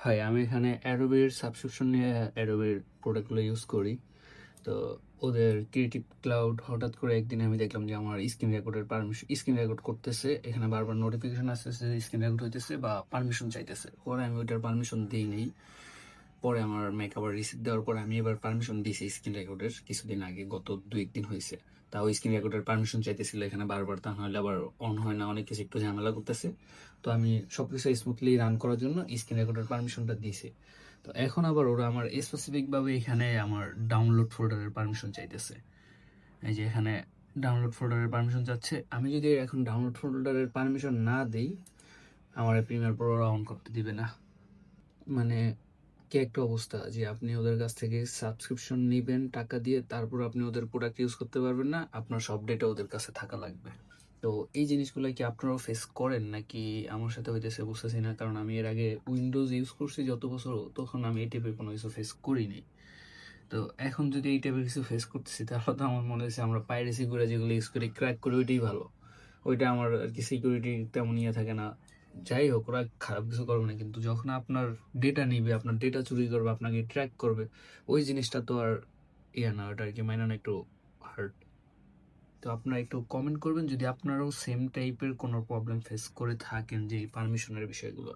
ভাই আমি এখানে অ্যাডোবির সাবস্ক্রিপশন নিয়ে অ্যাডোবির প্রোডাক্টগুলো ইউজ করি। তো ওদের ক্রিয়েটিভ ক্লাউড হঠাৎ করে একদিন আমি দেখলাম যে আমার স্ক্রিন রেকর্ড করতেছে, এখানে বারবার নোটিফিকেশন আসতেছে স্ক্রিন রেকর্ড হইতেছে বা পারমিশন চাইতেছে। পরে আমি ওইটার পারমিশন দিই নেই। পরে আমার মেক আবার রিসিভ দেওয়ার পরে আমি এবার পারমিশন দিয়েছি স্ক্রিন রেকর্ডের, কিছুদিন আগে, গত 2-1 দিন হয়েছে। তাও স্ক্রিন রেকর্ডের পারমিশন চাইতেছিল এখানে বারবার, তা নাহলে আবার অন হয় না, অনেক কিছু একটু ঝামেলা করতেছে। তো আমি সবকিছু স্মুথলি রান করার জন্য স্ক্রিন রেকর্ডের পারমিশনটা দিয়েছি। তো এখন আবার ওরা আমার স্পেসিফিকভাবে এখানে আমার ডাউনলোড ফোল্ডারের পারমিশন চাইতেছে। এই যে এখানে ডাউনলোড ফোল্ডারের পারমিশন চাচ্ছে। আমি যদি এখন ডাউনলোড ফোল্ডারের পারমিশন না দিই, আমার প্রিমিয়ার প্রো অন করতে দিবে না। মানে কি একটা অবস্থা যে আপনি ওদের কাছ থেকে সাবস্ক্রিপশন নেবেন টাকা দিয়ে, তারপর আপনি ওদের প্রোডাক্ট ইউজ করতে পারবেন না, আপনার সব ডেটা ওদের কাছে থাকা লাগবে। তো এই জিনিসগুলো কি আপনারাও ফেস করেন নাকি আমার সাথে হইতেছে বুঝতেছি না, কারণ আমি এর আগে উইন্ডোজ ইউজ করছি যত বছর, তখন আমি এই টাইপের কোনো কিছু ফেস করিনি। তো এখন যদি এই টাইপের কিছু ফেস করতেছি, তাহলে তো আমার মনে হচ্ছে আমরা পাইরেসি করে যেগুলো ইউজ করি ক্র্যাক করে ওইটাই ভালো। ওইটা আমার আর কি সিকিউরিটি তেমন ইয়ে থাকে না। যাই হোক, ওরা খারাপ কিছু করবে না, কিন্তু যখন আপনার ডেটা নিবে, আপনার ডেটা চুরি করবে, আপনাকে ট্র্যাক করবে, ওই জিনিসটা তো আর ইয়ে না, ওটা আর কি মাইনা না, একটু হার্ট। তো আপনারা একটু কমেন্ট করবেন যদি আপনারাও সেম টাইপের কোনো প্রবলেম ফেস করে থাকেন যে এই পারমিশনের বিষয়গুলো।